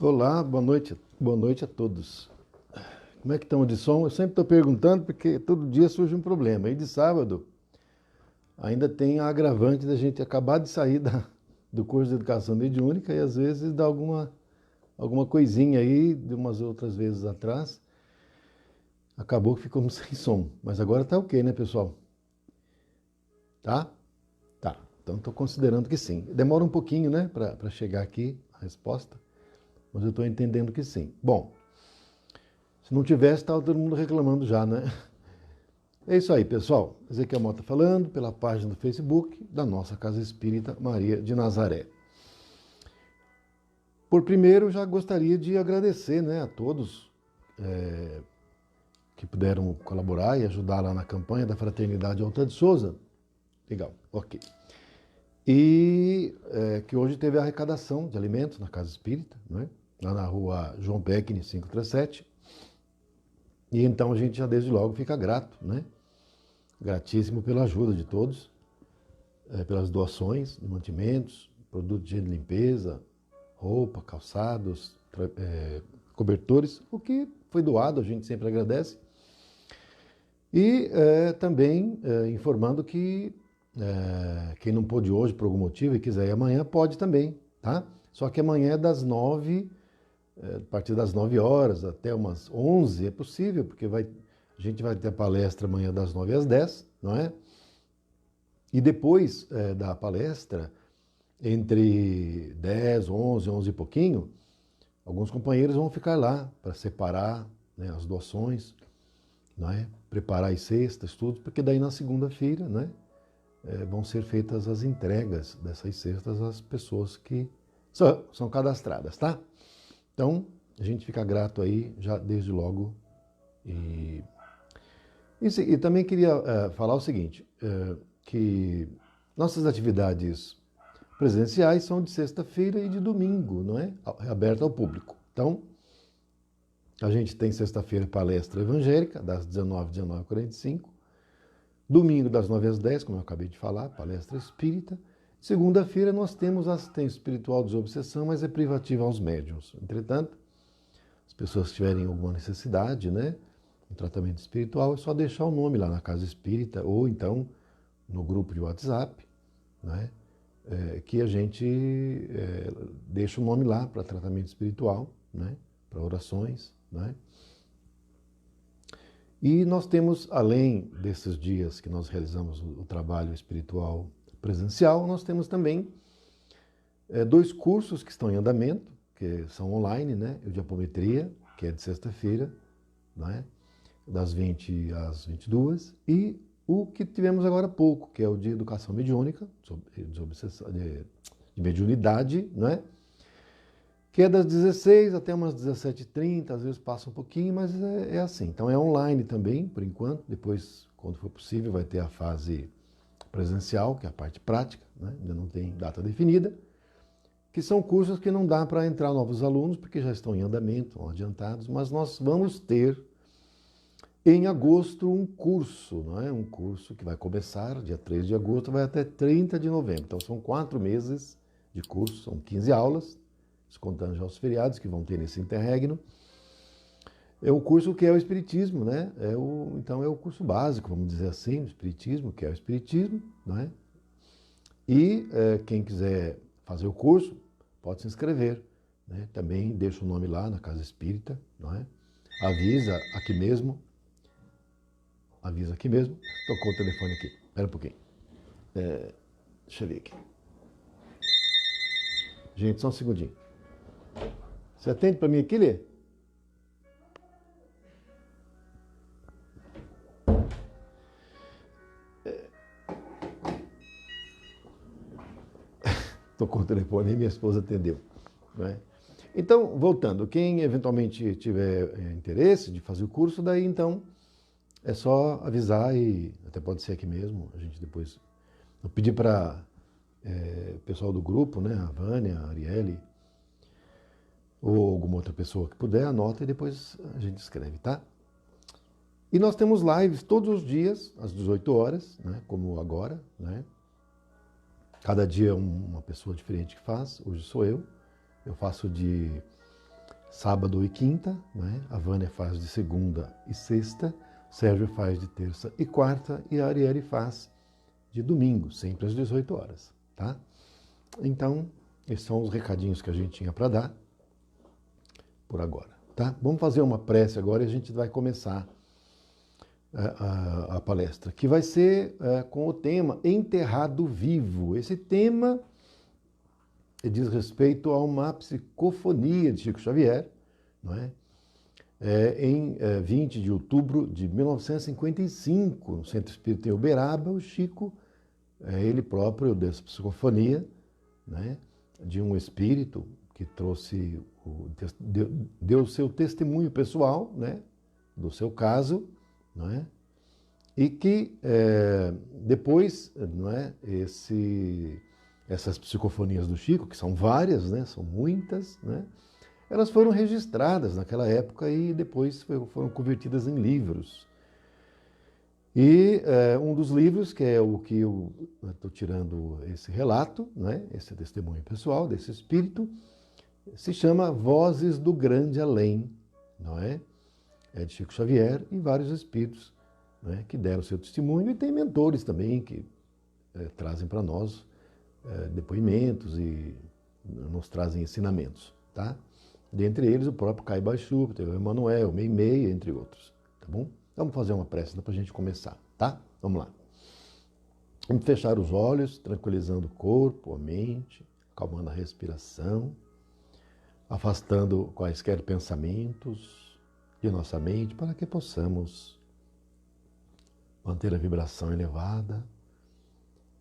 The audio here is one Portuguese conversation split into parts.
Olá, boa noite a todos. Como é que estão de som? Eu sempre estou perguntando porque todo dia surge um problema. E de sábado ainda tem a agravante da gente acabar de sair do curso de educação mediúnica e às vezes dá alguma coisinha aí, de umas outras vezes atrás, acabou que ficamos sem som. Mas agora tá ok, né, pessoal? Tá? Tá. Então estou considerando que sim. Demora um pouquinho, né, para chegar aqui a resposta, mas eu estou entendendo que sim. Bom, se não tivesse, estava todo mundo reclamando já, né? É isso aí, pessoal. Ezequiel Mota falando pela página do Facebook da nossa Casa Espírita Maria de Nazaré. Por primeiro, já gostaria de agradecer, né, a todos que puderam colaborar e ajudar lá na campanha da Fraternidade Alta de Souza. Legal, ok. E que hoje teve a arrecadação de alimentos na Casa Espírita, né, lá na rua João Peckni, 537. E então a gente já desde logo fica grato, né? Gratíssimo pela ajuda de todos, pelas doações de mantimentos, produtos de limpeza, roupa, calçados, cobertores, o que foi doado, a gente sempre agradece. E também informando que quem não pôde hoje por algum motivo e quiser ir amanhã, pode também, tá? Só que amanhã é das 9, a partir das 9 horas até umas 11 é possível, porque a gente vai ter a palestra amanhã das 9 às 10, não é? E depois da palestra, entre 10, 11, 11 e pouquinho, alguns companheiros vão ficar lá para separar, né, as doações, não é? Preparar as cestas, tudo, porque daí na segunda-feira, né, vão ser feitas as entregas dessas cestas às pessoas que são cadastradas, tá? Então, a gente fica grato aí já desde logo. E também queria falar o seguinte, que nossas atividades presenciais são de sexta-feira e de domingo, não é? Aberto ao público. Então, a gente tem sexta-feira palestra evangélica, das 19 às 19h45. Domingo, das 9 às 10, como eu acabei de falar, palestra espírita. Segunda-feira nós temos assistência espiritual desobsessão, mas é privativa aos médiuns. Entretanto, as pessoas que tiverem alguma necessidade, né, um tratamento espiritual, é só deixar o nome lá na Casa Espírita ou então no grupo de WhatsApp, né, que a gente deixa o nome lá para tratamento espiritual, né, para orações, né. E nós temos, além desses dias que nós realizamos o trabalho espiritual presencial, nós temos também 2 cursos que estão em andamento, que são online, né? O de apometria, que é de sexta-feira, né? Das 20 às 22, e o que tivemos agora há pouco, que é o de educação mediúnica, de mediunidade, né? Que é das 16 até umas 17h30, às vezes passa um pouquinho, mas é assim. Então é online também, por enquanto. Depois, quando for possível, vai ter a fase presencial, que é a parte prática, né? Ainda não tem data definida, que são cursos que não dá para entrar novos alunos, porque já estão em andamento, estão adiantados, mas nós vamos ter em agosto um curso, não é? Um curso que vai começar dia 3 de agosto, vai até 30 de novembro. Então são 4 meses de curso, são 15 aulas, descontando já os feriados que vão ter nesse interregno. É o curso que é o Espiritismo, né? Então é o curso básico, vamos dizer assim, o Espiritismo, que é o Espiritismo, não é? E quem quiser fazer o curso, pode se inscrever, né? Também deixa o nome lá na Casa Espírita, não é? Avisa aqui mesmo. Tocou o telefone aqui, espera um pouquinho. Deixa eu ver aqui. Gente, só um segundinho. Você atende para mim aqui, Lê? Tocou o telefone e minha esposa atendeu, né? Então, voltando, quem eventualmente tiver interesse de fazer o curso, daí então é só avisar e até pode ser aqui mesmo, a gente depois... Eu pedi para o pessoal do grupo, né, a Vânia, a Arielle, ou alguma outra pessoa que puder, anota e depois a gente escreve, tá? E nós temos lives todos os dias, às 18 horas, né, como agora, né? Cada dia uma pessoa diferente que faz, hoje sou eu. Eu faço de sábado e quinta, né? A Vânia faz de segunda e sexta, o Sérgio faz de terça e quarta e a Arielle faz de domingo, sempre às 18 horas, tá? Então, esses são os recadinhos que a gente tinha para dar por agora, tá? Vamos fazer uma prece agora e a gente vai começar a palestra, que vai ser com o tema Enterrado Vivo. Esse tema diz respeito a uma psicofonia de Chico Xavier, não é? Em 20 de outubro de 1955, no Centro Espírita em Uberaba, o Chico, ele próprio dessa psicofonia, né, de um espírito que trouxe, deu seu testemunho pessoal, né, do seu caso, não é? E que depois, não é, essas psicofonias do Chico, que são várias, né, são muitas, né, elas foram registradas naquela época e depois foram convertidas em livros. E um dos livros, que é o que eu estou tirando esse relato, né, esse testemunho pessoal desse espírito, se chama Vozes do Grande Além, não é? É de Chico Xavier e vários espíritos, né, que deram seu testemunho, e tem mentores também que trazem para nós depoimentos e nos trazem ensinamentos, tá? Dentre eles o próprio Caio Baixu, o Emmanuel, o Meimei, entre outros, tá bom? Vamos fazer uma prece para a gente começar, tá? Vamos lá. Vamos fechar os olhos, tranquilizando o corpo, a mente, acalmando a respiração, afastando quaisquer pensamentos de nossa mente para que possamos manter a vibração elevada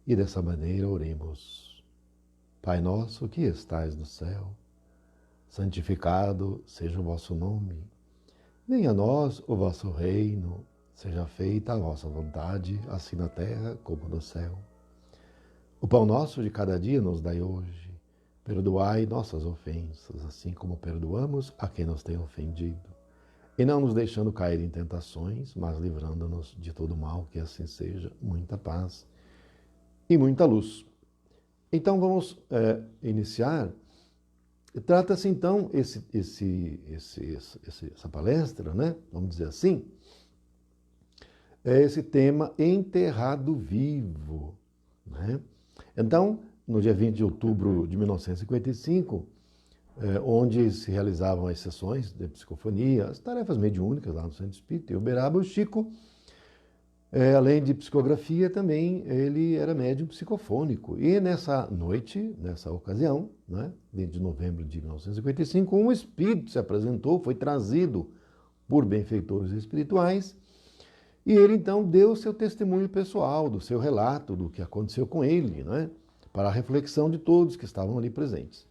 e dessa maneira oremos. Pai nosso que estais no céu, santificado seja o vosso nome. Venha a nós o vosso reino, seja feita a vossa vontade, assim na terra como no céu. O pão nosso de cada dia nos dai hoje. Perdoai nossas ofensas, assim como perdoamos a quem nos tem ofendido. E não nos deixando cair em tentações, mas livrando-nos de todo mal, que assim seja. Muita paz e muita luz. Então vamos iniciar. Trata-se então essa palestra, né? Vamos dizer assim, esse tema Enterrado Vivo, né? Então, no dia 20 de outubro de 1955, onde se realizavam as sessões de psicofonia, as tarefas mediúnicas lá no Centro Espírita, em Uberaba, o Chico, além de psicografia, também ele era médium psicofônico. E nessa noite, nessa ocasião, né, 20 de novembro de 1955, um espírito se apresentou, foi trazido por benfeitores espirituais, e ele então deu seu testemunho pessoal, do seu relato, do que aconteceu com ele, né, para a reflexão de todos que estavam ali presentes.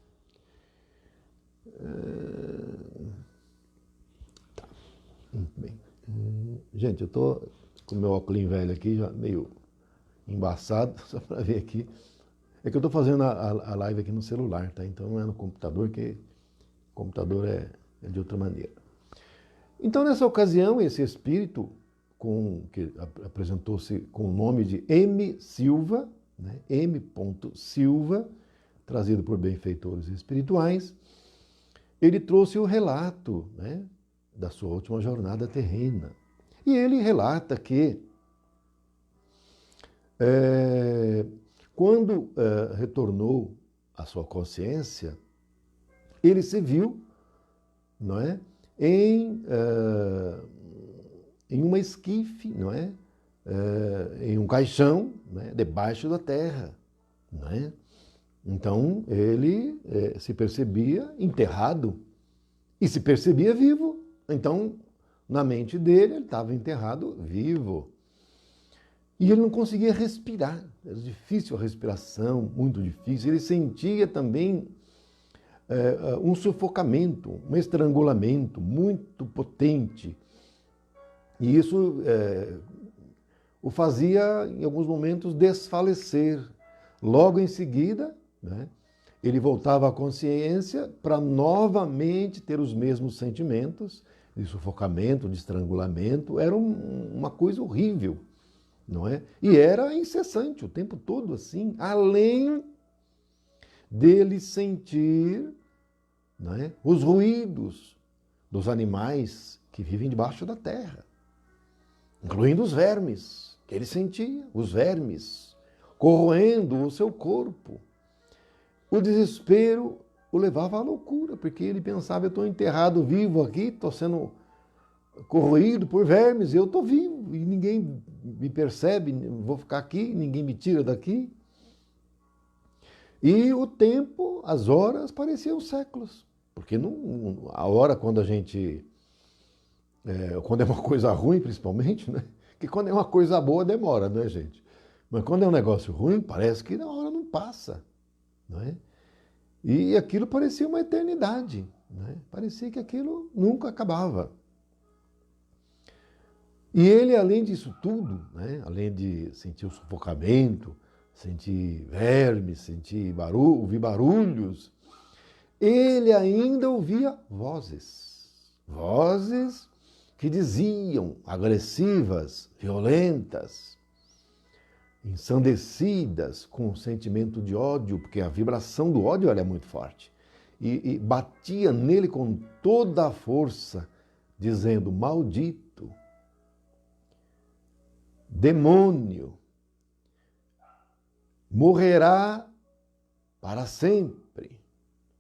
Muito bem. Gente, eu estou com o meu óculos velho aqui, já meio embaçado, só para ver aqui. É que eu estou fazendo a live aqui no celular, tá? Então não é no computador, que o computador é de outra maneira. Então, nessa ocasião, esse espírito, que apresentou-se com o nome de M. Silva, né? M. Silva, trazido por benfeitores espirituais, ele trouxe o relato, né, da sua última jornada terrena. E ele relata que, quando retornou à sua consciência, ele se viu, não é, em uma esquife, não é, em um caixão, né, debaixo da terra, não é? Então ele se percebia enterrado e se percebia vivo. Então, na mente dele, ele estava enterrado vivo. E ele não conseguia respirar. Era difícil a respiração, muito difícil. Ele sentia também um sufocamento, um estrangulamento muito potente. E isso o fazia, em alguns momentos, desfalecer. Logo em seguida, né, ele voltava à consciência para novamente ter os mesmos sentimentos de sufocamento, de estrangulamento. Era uma coisa horrível, não é? E era incessante o tempo todo assim, além dele sentir não é? Os ruídos dos animais que vivem debaixo da terra, incluindo os vermes, que ele sentia, os vermes, corroendo o seu corpo. O desespero o levava à loucura, porque ele pensava, eu estou enterrado vivo aqui, estou sendo corroído por vermes, eu estou vivo e ninguém me percebe, vou ficar aqui, ninguém me tira daqui. E o tempo, as horas, pareciam séculos, porque não, a hora quando a gente, quando é uma coisa ruim principalmente, né? Que quando é uma coisa boa demora, né, gente? Mas quando é um negócio ruim, parece que a hora não passa, não é? E aquilo parecia uma eternidade, né? Parecia que aquilo nunca acabava. E ele, além disso tudo, né? Além de sentir o sufocamento, sentir vermes, sentir barulho, ouvir barulhos, ele ainda ouvia vozes. Vozes que diziam, agressivas, violentas, ensandecidas, com um sentimento de ódio, porque a vibração do ódio ela é muito forte. E batia nele com toda a força, dizendo, maldito, demônio, morrerá para sempre,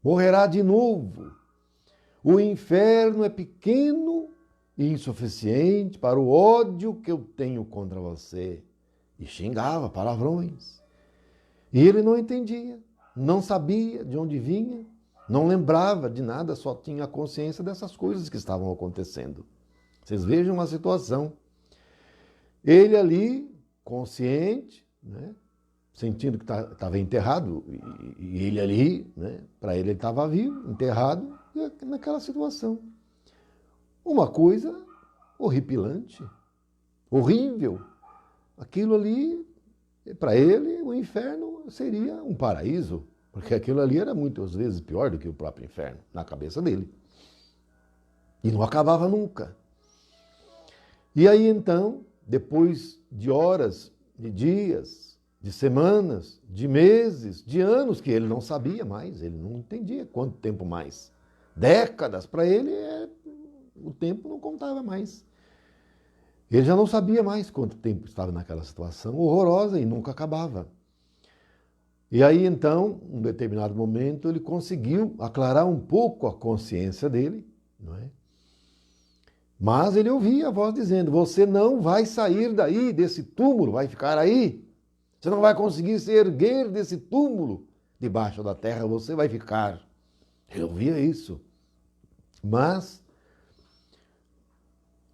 morrerá de novo. O inferno é pequeno e insuficiente para o ódio que eu tenho contra você. E xingava palavrões. E ele não entendia, não sabia de onde vinha, não lembrava de nada, só tinha consciência dessas coisas que estavam acontecendo. Vocês vejam a situação. Ele ali, consciente, né, sentindo que estava enterrado, e ele ali, né, para ele estava vivo, enterrado, naquela situação. Uma coisa horripilante, horrível. Aquilo ali, para ele, o inferno seria um paraíso, porque aquilo ali era muitas vezes pior do que o próprio inferno, na cabeça dele. E não acabava nunca. E aí então, depois de horas, de dias, de semanas, de meses, de anos, que ele não sabia mais, ele não entendia quanto tempo mais. Décadas, para ele, o tempo não contava mais. Ele já não sabia mais quanto tempo estava naquela situação horrorosa e nunca acabava. E aí, então, em um determinado momento, ele conseguiu aclarar um pouco a consciência dele, não é? Mas ele ouvia a voz dizendo, você não vai sair daí, desse túmulo, vai ficar aí. Você não vai conseguir se erguer desse túmulo debaixo da terra, você vai ficar. Ele ouvia isso. Mas,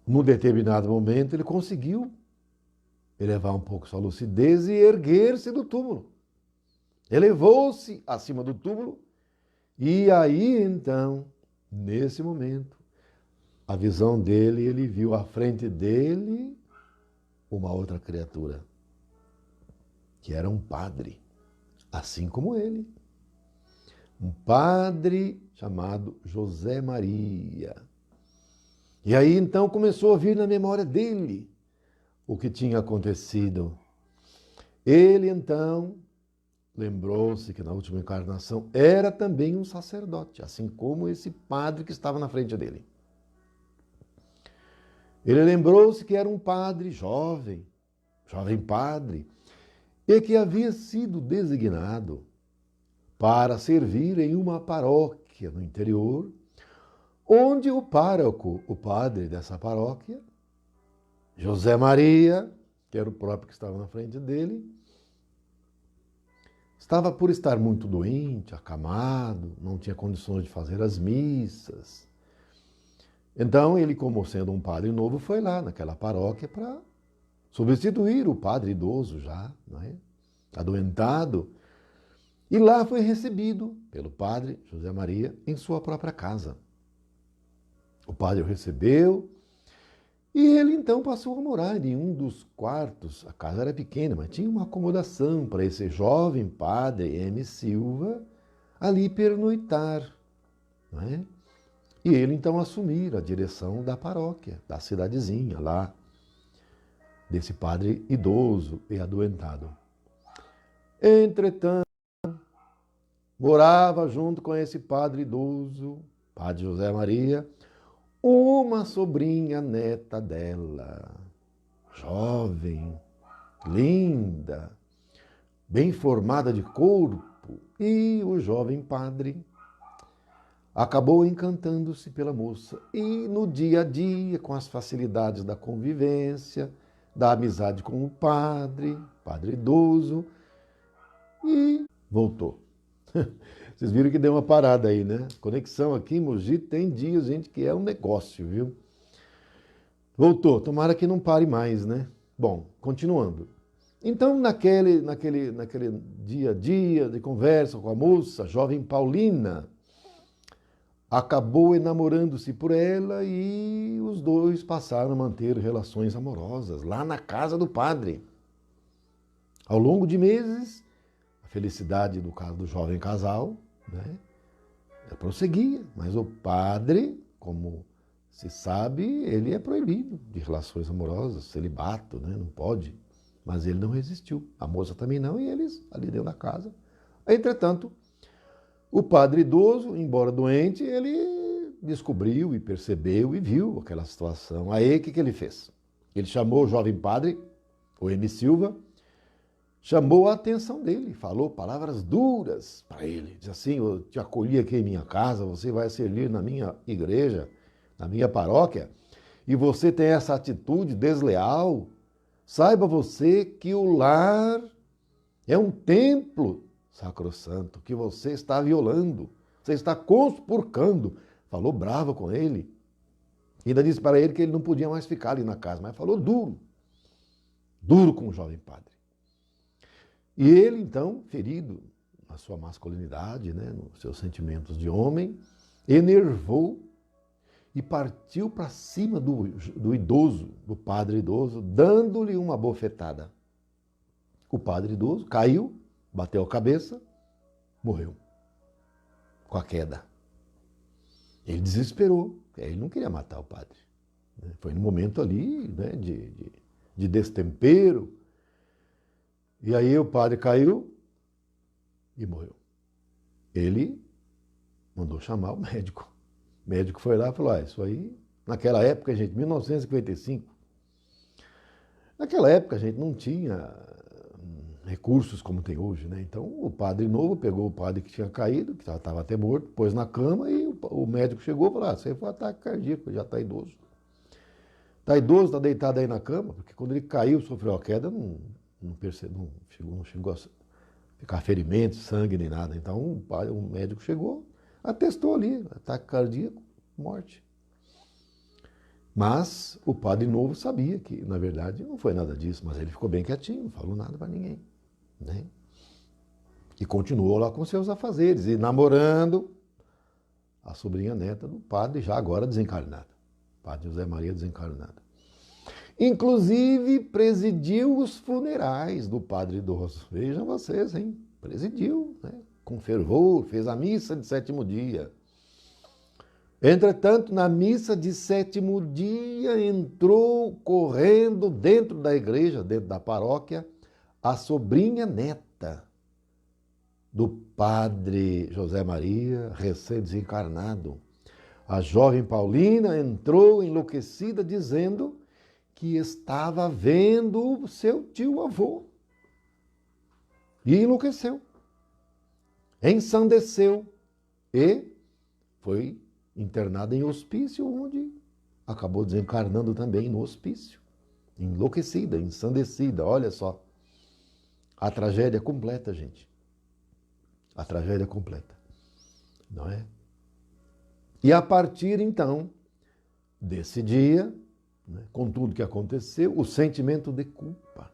num determinado momento, ele conseguiu elevar um pouco sua lucidez e erguer-se do túmulo. Elevou-se acima do túmulo e aí, então, nesse momento, a visão dele, ele viu à frente dele uma outra criatura, que era um padre, assim como ele. Um padre chamado José Maria. E aí, então, começou a vir na memória dele o que tinha acontecido. Ele, então, lembrou-se que na última encarnação era também um sacerdote, assim como esse padre que estava na frente dele. Ele lembrou-se que era um padre jovem padre, e que havia sido designado para servir em uma paróquia no interior, onde o pároco, o padre dessa paróquia, José Maria, que era o próprio que estava na frente dele, estava por estar muito doente, acamado, não tinha condições de fazer as missas. Então ele, como sendo um padre novo, foi lá naquela paróquia para substituir o padre idoso já, não é? Adoentado. E lá foi recebido pelo padre José Maria em sua própria casa. O padre o recebeu e ele então passou a morar em um dos quartos. A casa era pequena, mas tinha uma acomodação para esse jovem padre M. Silva ali pernoitar, não é? E ele então assumir a direção da paróquia, da cidadezinha lá, desse padre idoso e adoentado. Entretanto, morava junto com esse padre idoso, padre José Maria, uma sobrinha neta dela, jovem, linda, bem formada de corpo, e o jovem padre acabou encantando-se pela moça. E no dia a dia, com as facilidades da convivência, da amizade com o padre idoso, e voltou. Vocês viram que deu uma parada aí, né? Conexão aqui em Mogi tem dias, gente, que é um negócio, viu? Voltou, tomara que não pare mais, né? Bom, continuando. Então, naquele dia a dia de conversa com a moça, jovem Paulina, acabou enamorando-se por ela e os dois passaram a manter relações amorosas lá na casa do padre. Ao longo de meses, a felicidade do jovem casal, né, prosseguia, mas o padre, como se sabe, ele é proibido de relações amorosas, celibato, né, não pode, mas ele não resistiu. A moça também não, e eles ali dentro da casa. Entretanto, o padre idoso, embora doente, ele descobriu e percebeu e viu aquela situação. Aí o que ele fez? Ele chamou o jovem padre, o M. Silva, chamou a atenção dele, falou palavras duras para ele. Diz assim: eu te acolhi aqui em minha casa, você vai servir na minha igreja, na minha paróquia, e você tem essa atitude desleal. Saiba você que o lar é um templo sacrossanto que você está violando, você está conspurcando. Falou bravo com ele. Ainda disse para ele que ele não podia mais ficar ali na casa, mas falou duro com o jovem padre. E ele, então, ferido na sua masculinidade, né, nos seus sentimentos de homem, enervou e partiu para cima do idoso, do padre idoso, dando-lhe uma bofetada. O padre idoso caiu, bateu a cabeça, morreu com a queda. Ele desesperou, ele não queria matar o padre. Foi no momento ali, né, de destempero. E aí o padre caiu e morreu. Ele mandou chamar o médico. O médico foi lá e falou: isso aí, naquela época, gente, 1955, naquela época a gente não tinha recursos como tem hoje, né? Então o padre novo pegou o padre que tinha caído, que estava até morto, pôs na cama e o médico chegou e falou: você foi ataque cardíaco, já está idoso. Está idoso, está deitado aí na cama, porque quando ele caiu, sofreu a queda, não chegou a ficar ferimento, sangue nem nada. Então o médico chegou, atestou ali, ataque cardíaco, morte. Mas o padre novo sabia que, na verdade, não foi nada disso, mas ele ficou bem quietinho, não falou nada para ninguém, né? E continuou lá com seus afazeres, e namorando a sobrinha neta do padre, já agora desencarnado, padre José Maria desencarnado. Inclusive, presidiu os funerais do padre idoso. Vejam vocês, hein? Presidiu, né? Com fervor, fez a missa de 7º dia. Entretanto, na missa de 7º dia, entrou correndo dentro da igreja, dentro da paróquia, a sobrinha neta do padre José Maria, recém-desencarnado. A jovem Paulina entrou enlouquecida, dizendo que estava vendo o seu tio-avô. E enlouqueceu, ensandeceu e foi internada em hospício, onde acabou desencarnando também no hospício. Enlouquecida, ensandecida, olha só. A tragédia completa, gente. A tragédia completa, não é? E a partir, então, desse dia, né, com tudo que aconteceu, o sentimento de culpa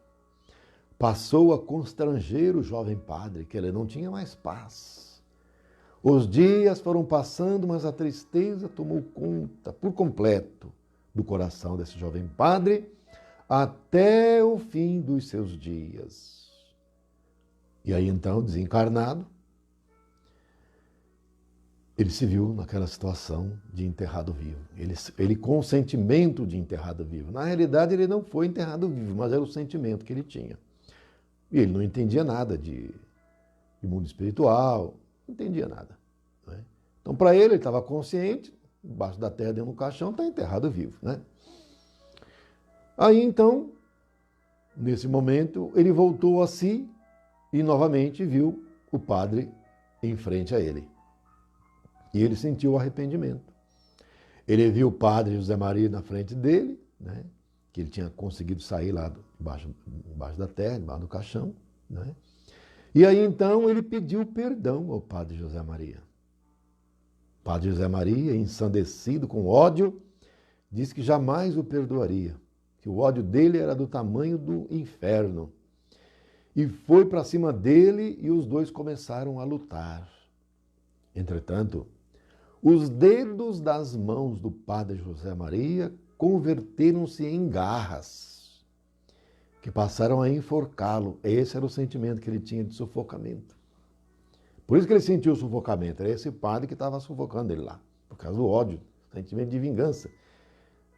passou a constranger o jovem padre, que ele não tinha mais paz. Os dias foram passando, mas a tristeza tomou conta por completo do coração desse jovem padre até o fim dos seus dias. E aí então, desencarnado, ele se viu naquela situação de enterrado vivo. Ele com o sentimento de enterrado vivo. Na realidade, ele não foi enterrado vivo, mas era o sentimento que ele tinha. E ele não entendia nada de mundo espiritual, não entendia nada. Né? Então, para ele estava consciente, embaixo da terra, dentro do caixão, está enterrado vivo. Né? Aí, então, nesse momento, ele voltou a si e novamente viu o padre em frente a ele. E ele sentiu o arrependimento. Ele viu o padre José Maria na frente dele, né? Que ele tinha conseguido sair lá embaixo da terra, embaixo do caixão. Né? E aí então ele pediu perdão ao padre José Maria. O padre José Maria, ensandecido com ódio, disse que jamais o perdoaria, que o ódio dele era do tamanho do inferno. E foi para cima dele e os dois começaram a lutar. Entretanto, os dedos das mãos do padre José Maria converteram-se em garras, que passaram a enforcá-lo. Esse era o sentimento que ele tinha de sufocamento. Por isso que ele sentiu o sufocamento. Era esse padre que estava sufocando ele lá, por causa do ódio, sentimento de vingança.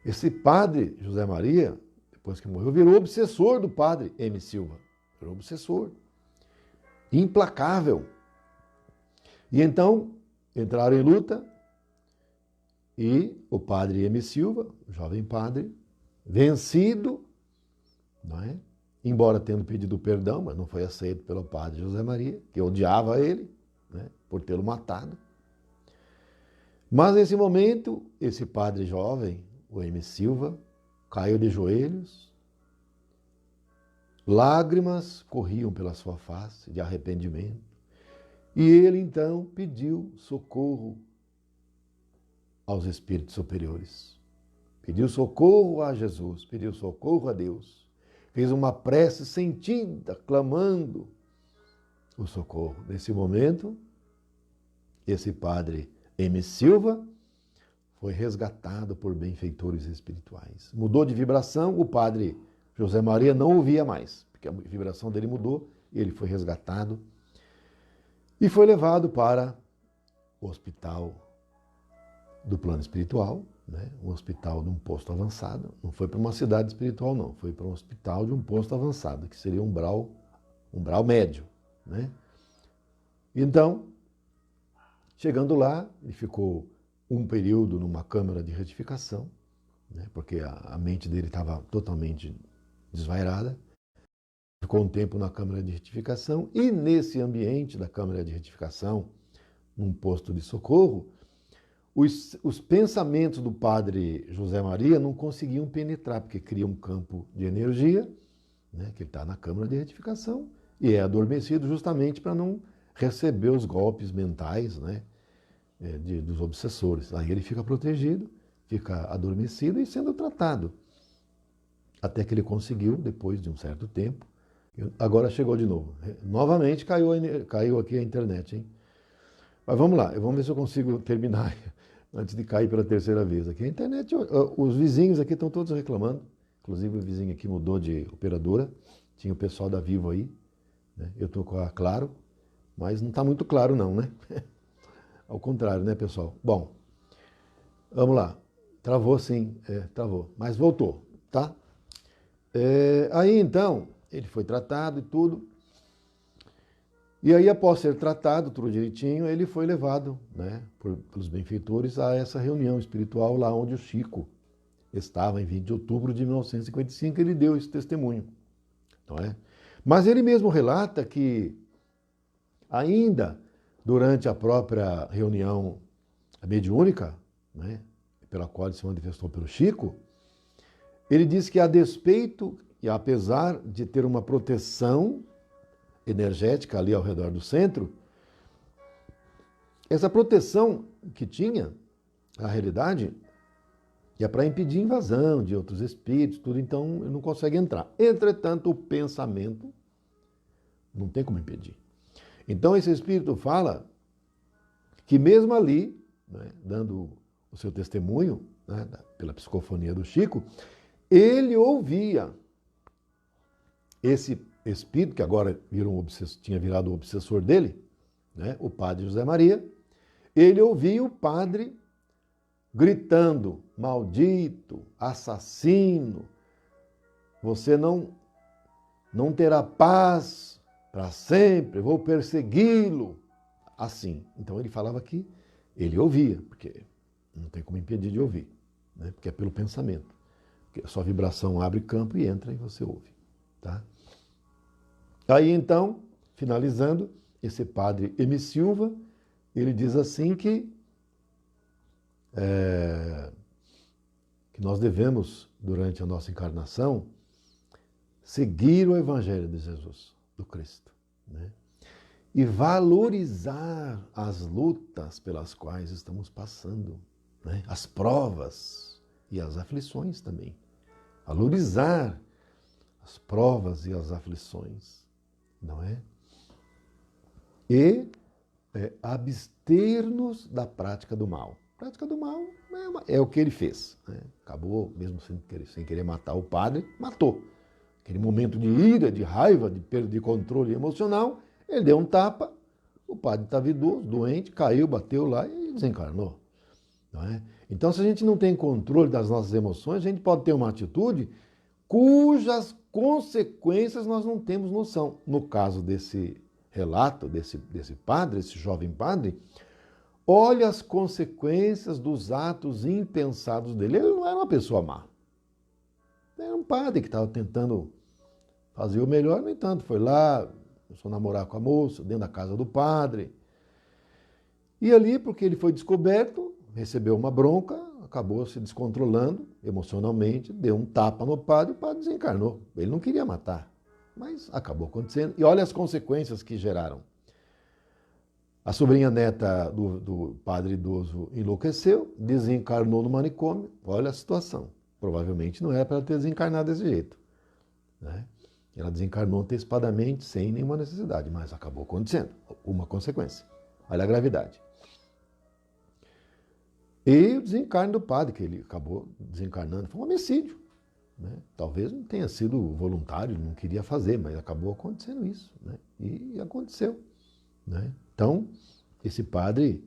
Esse padre José Maria, depois que morreu, virou obsessor do padre M. Silva. Virou obsessor. Implacável. E então entraram em luta e o padre M. Silva, o jovem padre, vencido, não é? Embora tendo pedido perdão, mas não foi aceito pelo padre José Maria, que odiava ele, né, por tê-lo matado. Mas nesse momento, esse padre jovem, o M. Silva, caiu de joelhos, lágrimas corriam pela sua face de arrependimento, e ele então pediu socorro aos espíritos superiores. Pediu socorro a Jesus, pediu socorro a Deus. Fez uma prece sentida, clamando o socorro. Nesse momento, esse padre M. Silva foi resgatado por benfeitores espirituais. Mudou de vibração, o padre José Maria não ouvia mais, porque a vibração dele mudou, ele foi resgatado e foi levado para o hospital do plano espiritual, né? Um hospital de um posto avançado. Não foi para uma cidade espiritual, não. Foi para um hospital de um posto avançado, que seria um umbral médio. Né? Então, chegando lá, ele ficou um período numa câmara de retificação, né? Porque a mente dele estava totalmente desvairada. Ficou um tempo na câmara de retificação e nesse ambiente da câmara de retificação, num posto de socorro, os pensamentos do padre José Maria não conseguiam penetrar, porque cria um campo de energia, né, que ele está na câmara de retificação, e é adormecido justamente para não receber os golpes mentais, né, dos obsessores. Aí ele fica protegido, fica adormecido e sendo tratado. Até que ele conseguiu, depois de um certo tempo, agora chegou de novo. Novamente caiu aqui a internet, hein? Mas vamos lá, vamos ver se eu consigo terminar antes de cair pela terceira vez aqui. A internet, os vizinhos aqui estão todos reclamando, inclusive o vizinho aqui mudou de operadora, tinha o pessoal da Vivo aí, né? Eu estou com a Claro, mas não está muito claro não, né? Ao contrário, né, pessoal? Bom, vamos lá. Travou sim, travou, mas voltou, tá? Aí então, ele foi tratado e tudo. E aí, após ser tratado, tudo direitinho, ele foi levado, né, pelos benfeitores a essa reunião espiritual lá onde o Chico estava, em 20 de outubro de 1955, ele deu esse testemunho. Não é? Mas ele mesmo relata que, ainda durante a própria reunião mediúnica, né, pela qual ele se manifestou pelo Chico, ele diz que a despeito e apesar de ter uma proteção energética ali ao redor do centro, essa proteção que tinha, na realidade, é para impedir invasão de outros espíritos, tudo, então ele não consegue entrar. Entretanto, o pensamento não tem como impedir. Então esse espírito fala que mesmo ali, né, dando o seu testemunho, né, pela psicofonia do Chico, ele ouvia esse espírito, que agora tinha virado o obsessor dele, né, o padre José Maria, ele ouvia o padre gritando: maldito, assassino, você não terá paz para sempre, vou persegui-lo. assim. Então ele falava que ele ouvia, porque não tem como impedir de ouvir, né? Porque é pelo pensamento. Porque a sua vibração abre campo e entra e você ouve. Tá? Aí então, finalizando, esse padre M. Silva, ele diz assim que nós devemos, durante a nossa encarnação, seguir o Evangelho de Jesus, do Cristo, né? E valorizar as lutas pelas quais estamos passando, né? As provas e as aflições também. Valorizar as provas e as aflições, não é? E abster-nos da prática do mal. A prática do mal é o que ele fez, né? Acabou, mesmo sem querer matar o padre, matou. Aquele momento de ira, de raiva, de perda de controle emocional, ele deu um tapa, o padre estava idoso, doente, caiu, bateu lá e desencarnou. Não é? Então, se a gente não tem controle das nossas emoções, a gente pode ter uma atitude cujas consequências nós não temos noção. No caso desse relato, desse padre, esse jovem padre, olha as consequências dos atos impensados dele. Ele não era uma pessoa má. Era um padre que estava tentando fazer o melhor, no entanto, foi lá, começou a namorar com a moça, dentro da casa do padre. E ali, porque ele foi descoberto, recebeu uma bronca, acabou se descontrolando emocionalmente, deu um tapa no padre, o padre desencarnou. Ele não queria matar, mas acabou acontecendo. E olha as consequências que geraram. A sobrinha neta do padre idoso enlouqueceu, desencarnou no manicômio. Olha a situação. Provavelmente não era para ela ter desencarnado desse jeito, né? Ela desencarnou antecipadamente, sem nenhuma necessidade, mas acabou acontecendo. Uma consequência. Olha a gravidade. E o desencarne do padre, que ele acabou desencarnando, foi um homicídio, né? Talvez não tenha sido voluntário, não queria fazer, mas acabou acontecendo isso, né? E aconteceu, né? Então, esse padre,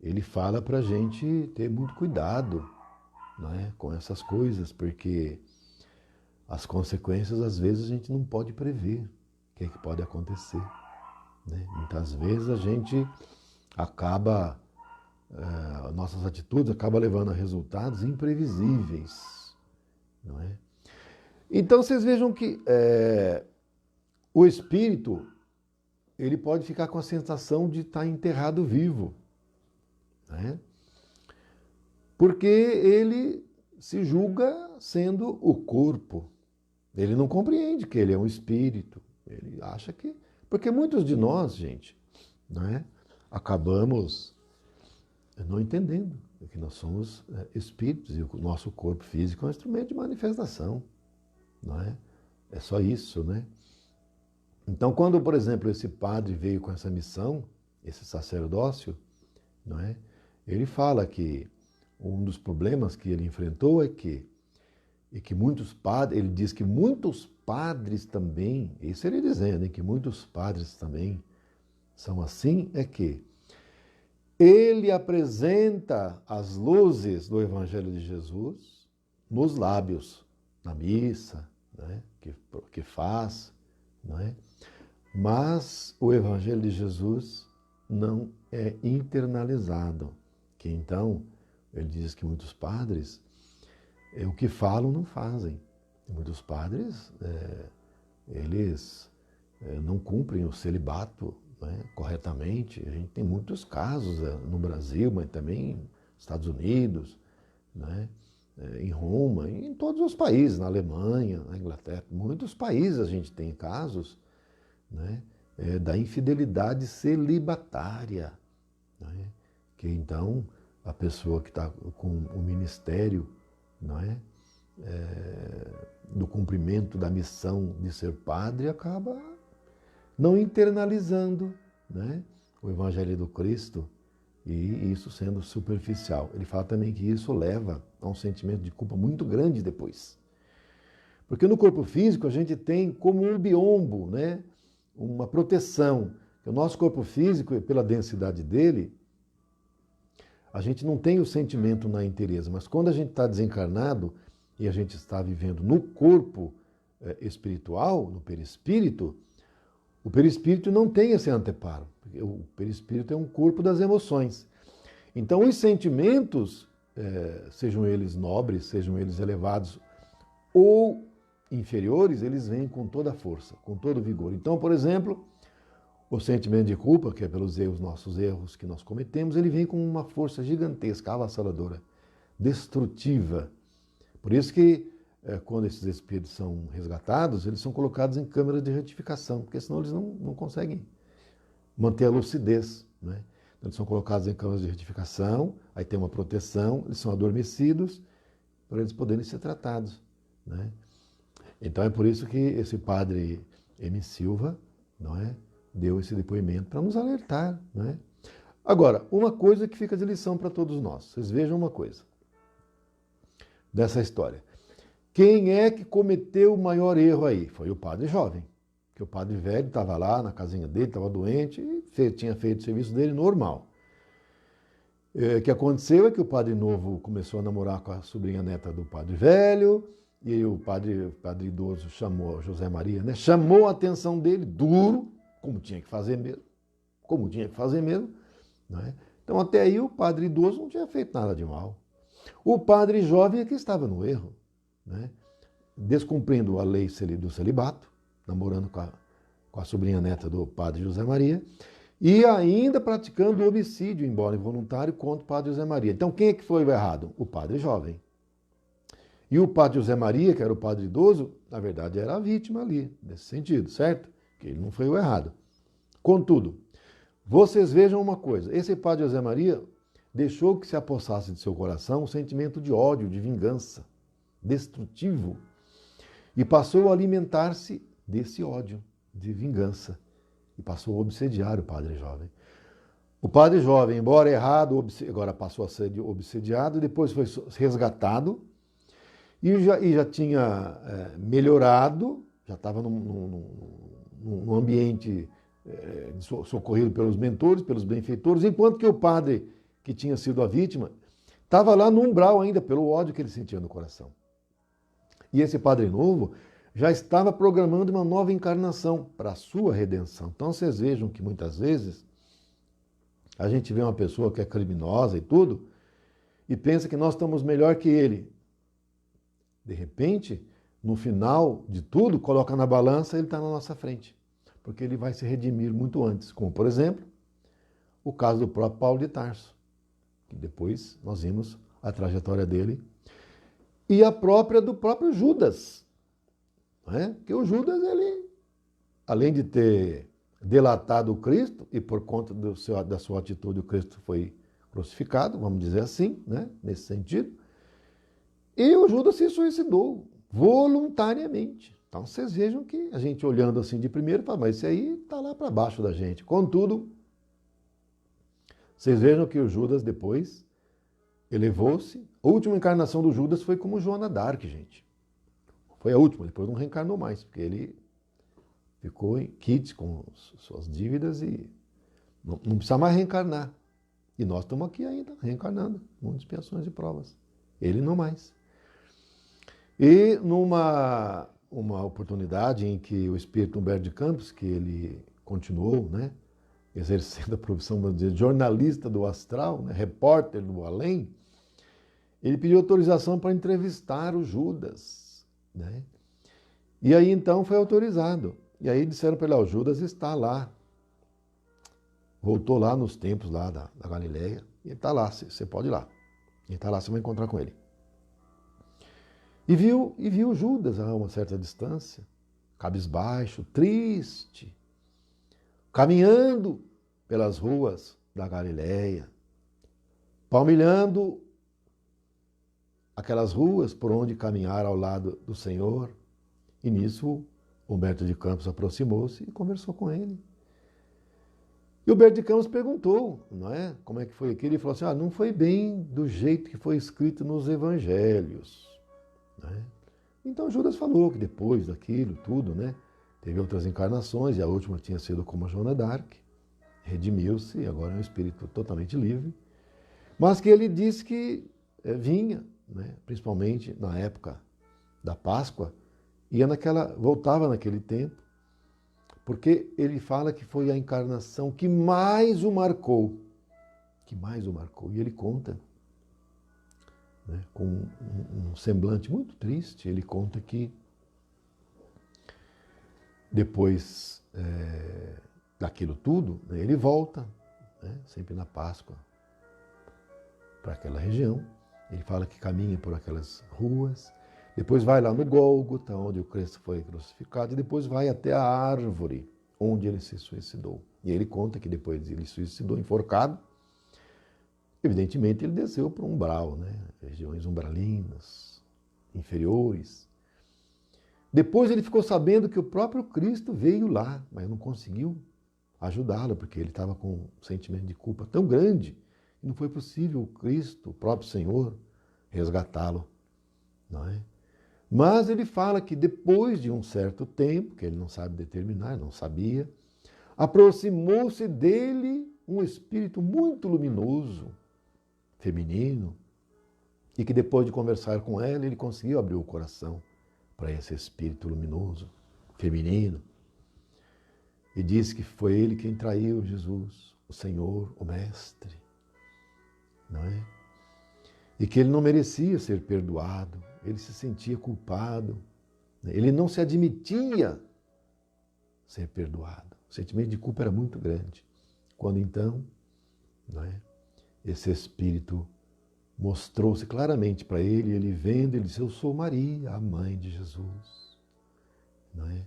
ele fala para a gente ter muito cuidado, né, com essas coisas, porque as consequências, às vezes, a gente não pode prever o que é que pode acontecer, né? Muitas vezes a gente acaba, nossas atitudes acabam levando a resultados imprevisíveis, não é? Então, vocês vejam que o espírito, ele pode ficar com a sensação de estar enterrado vivo, né? Porque ele se julga sendo o corpo. Ele não compreende que ele é um espírito. Ele acha que... Porque muitos de nós, gente, né, acabamos não entendendo que nós somos espíritos e o nosso corpo físico é um instrumento de manifestação, não é? É só isso, né? Então, quando, por exemplo, esse padre veio com essa missão, esse sacerdócio, não é? Ele fala que um dos problemas que ele enfrentou é que muitos padres, ele diz que muitos padres também, isso ele dizendo, hein, que muitos padres também são assim, é que ele apresenta as luzes do Evangelho de Jesus nos lábios, na missa, né, que faz, não é? Mas o Evangelho de Jesus não é internalizado, que então ele diz que muitos padres, o que falam não fazem. Muitos padres, eles não cumprem o celibato, né, corretamente. A gente tem muitos casos no Brasil, mas também nos Estados Unidos, né, em Roma, em todos os países, na Alemanha, na Inglaterra. Muitos países a gente tem casos, né, da infidelidade celibatária, né, que então a pessoa que está com o ministério, não é? Do cumprimento da missão de ser padre acaba não internalizando, né, o Evangelho do Cristo, e isso sendo superficial. Ele fala também que isso leva a um sentimento de culpa muito grande depois. Porque no corpo físico a gente tem como um biombo, né, uma proteção. O nosso corpo físico, pela densidade dele, a gente não tem o sentimento na inteireza, mas quando a gente está desencarnado e a gente está vivendo no corpo espiritual, no perispírito, O perispírito não tem esse anteparo. O perispírito é um corpo das emoções. Então, os sentimentos, sejam eles nobres, sejam eles elevados ou inferiores, eles vêm com toda a força, com todo o vigor. Então, por exemplo, o sentimento de culpa, que é pelos erros, nossos erros que nós cometemos, ele vem com uma força gigantesca, avassaladora, destrutiva. Por isso que, quando esses espíritos são resgatados, eles são colocados em câmeras de retificação, porque senão eles não conseguem manter a lucidez, né? Eles são colocados em câmeras de retificação, aí tem uma proteção, eles são adormecidos para eles poderem ser tratados, né? Então é por isso que esse padre M. Silva, não é, deu esse depoimento para nos alertar, não é? Agora, uma coisa que fica de lição para todos nós. Vocês vejam uma coisa dessa história. Quem é que cometeu o maior erro aí? Foi o padre jovem. Que o padre velho estava lá na casinha dele, estava doente e tinha feito o serviço dele normal. O que aconteceu é que o padre novo começou a namorar com a sobrinha neta do padre velho, e o padre idoso chamou José Maria, né? Chamou a atenção dele, duro, como tinha que fazer mesmo, né? Então até aí o padre idoso não tinha feito nada de mal. O padre jovem é que estava no erro, né? Descumprindo a lei do celibato, namorando com a sobrinha neta do padre José Maria, e ainda praticando homicídio, embora involuntário, contra o padre José Maria. Então quem é que foi o errado? O padre jovem. E o padre José Maria, que era o padre idoso, na verdade era a vítima ali, nesse sentido, certo? Que ele não foi o errado. Contudo, vocês vejam uma coisa, esse padre José Maria deixou que se apossasse de seu coração um sentimento de ódio, de vingança, destrutivo, e passou a alimentar-se desse ódio, de vingança, e passou a obsediar o padre jovem. O padre jovem, embora errado, agora passou a ser obsediado, depois foi resgatado, e já tinha melhorado, já estava num ambiente socorrido pelos mentores, pelos benfeitores, enquanto que o padre que tinha sido a vítima estava lá no umbral ainda, pelo ódio que ele sentia no coração. E esse padre novo já estava programando uma nova encarnação para a sua redenção. Então vocês vejam que muitas vezes a gente vê uma pessoa que é criminosa e tudo, e pensa que nós estamos melhor que ele. De repente, no final de tudo, coloca na balança e ele está na nossa frente. Porque ele vai se redimir muito antes. Como, por exemplo, o caso do próprio Paulo de Tarso. Que depois nós vimos a trajetória dele. E a própria do próprio Judas. Não é? Porque o Judas, ele, além de ter delatado o Cristo, e por conta da sua atitude o Cristo foi crucificado, vamos dizer assim, né? Nesse sentido, e o Judas se suicidou voluntariamente. Então vocês vejam que a gente olhando assim de primeiro, fala, mas esse aí está lá para baixo da gente. Contudo, vocês vejam que o Judas depois elevou-se. A última encarnação do Judas foi como Joana d'Arc, gente. Foi a última, depois não reencarnou mais, porque ele ficou em quites com suas dívidas e não precisa mais reencarnar. E nós estamos aqui ainda, reencarnando, muitas expiações e provas. Ele não mais. E numa oportunidade em que o espírito Humberto de Campos, que ele continuou, né, exercendo a profissão, vamos dizer, jornalista do astral, né, repórter do além, ele pediu autorização para entrevistar o Judas, né? E aí então foi autorizado. E aí disseram para ele, o Judas está lá. Voltou lá nos tempos lá da Galileia. E ele está lá, você pode ir lá. Ele está lá, você vai encontrar com ele. E viu Judas a uma certa distância, cabisbaixo, triste, caminhando pelas ruas da Galileia, palmilhando aquelas ruas por onde caminhar ao lado do Senhor. E nisso, Humberto de Campos aproximou-se e conversou com ele. E Humberto de Campos perguntou, não é? Como é que foi aquilo? Ele falou assim, não foi bem do jeito que foi escrito nos evangelhos. Né? Então Judas falou que depois daquilo tudo, né, teve outras encarnações, e a última tinha sido como a Joana d'Arc, redimiu-se, e agora é um espírito totalmente livre, mas que ele disse que vinha, né, principalmente na época da Páscoa, voltava naquele tempo porque ele fala que foi a encarnação que mais o marcou. E ele conta, né, com um semblante muito triste, ele conta que depois daquilo tudo, né, ele volta, né, sempre na Páscoa, para aquela região. Ele fala que caminha por aquelas ruas, depois vai lá no Gólgota, onde o Cristo foi crucificado, e depois vai até a árvore onde ele se suicidou. E ele conta que depois ele se suicidou enforcado. Evidentemente ele desceu para o umbral, né? Regiões umbralinas, inferiores. Depois ele ficou sabendo que o próprio Cristo veio lá, mas não conseguiu ajudá-lo, porque ele estava com um sentimento de culpa tão grande, que não foi possível o Cristo, o próprio Senhor, resgatá-lo, não é? Mas ele fala que depois de um certo tempo, que ele não sabe determinar, não sabia, aproximou-se dele um espírito muito luminoso, feminino, e que depois de conversar com ela, ele conseguiu abrir o coração para esse espírito luminoso, feminino, e disse que foi ele quem traiu Jesus, o Senhor, o Mestre, não é? E que ele não merecia ser perdoado, ele se sentia culpado, ele não se admitia ser perdoado. O sentimento de culpa era muito grande. Quando então, não é, esse Espírito mostrou-se claramente para ele, ele vendo, ele disse: eu sou Maria, a mãe de Jesus. Não é?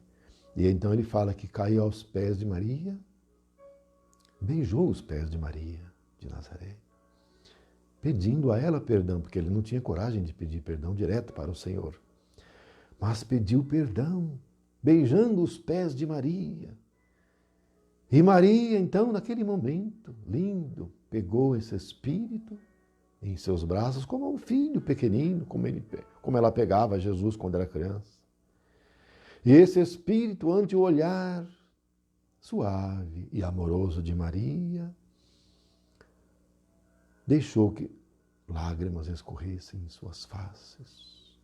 E então ele fala que caiu aos pés de Maria, beijou os pés de Maria de Nazaré, pedindo a ela perdão, porque ele não tinha coragem de pedir perdão direto para o Senhor. Mas pediu perdão, beijando os pés de Maria. E Maria, então, naquele momento lindo, pegou esse Espírito em seus braços, como um filho pequenino, como ela pegava Jesus quando era criança. E esse Espírito, ante o olhar suave e amoroso de Maria, deixou que lágrimas escorressem em suas faces.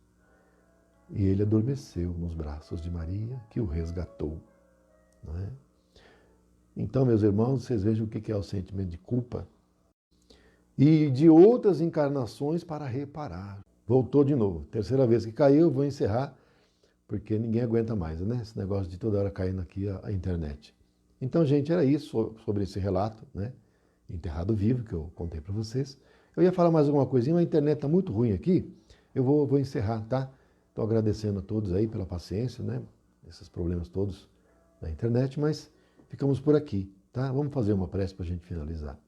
E ele adormeceu nos braços de Maria, que o resgatou. Não é? Então, meus irmãos, vocês vejam o que é o sentimento de culpa e de outras encarnações para reparar. Voltou de novo. Terceira vez que caiu, vou encerrar, porque ninguém aguenta mais, né? Esse negócio de toda hora caindo aqui a internet. Então, gente, era isso sobre esse relato, né? Enterrado vivo, que eu contei para vocês. Eu ia falar mais alguma coisinha, mas a internet está muito ruim aqui. Eu vou encerrar, tá? Estou agradecendo a todos aí pela paciência, né? Esses problemas todos da internet, mas ficamos por aqui, tá? Vamos fazer uma prece para a gente finalizar.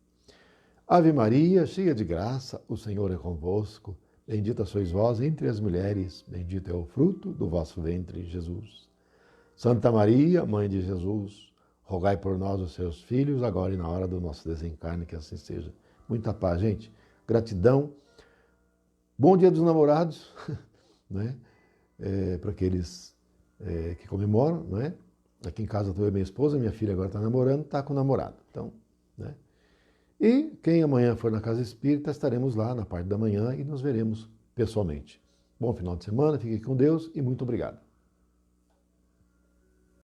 Ave Maria, cheia de graça, o Senhor é convosco. Bendita sois vós entre as mulheres, bendito é o fruto do vosso ventre, Jesus. Santa Maria, Mãe de Jesus, rogai por nós, os seus filhos, agora e na hora do nosso desencarne, que assim seja. Muita paz, gente. Gratidão. Bom Dia dos Namorados, né? Para aqueles que comemoram, né? Aqui em casa estou eu e minha esposa, minha filha agora está namorando, está com o namorado. Então, né? E quem amanhã for na Casa Espírita, estaremos lá na parte da manhã e nos veremos pessoalmente. Bom final de semana, fique com Deus e muito obrigado.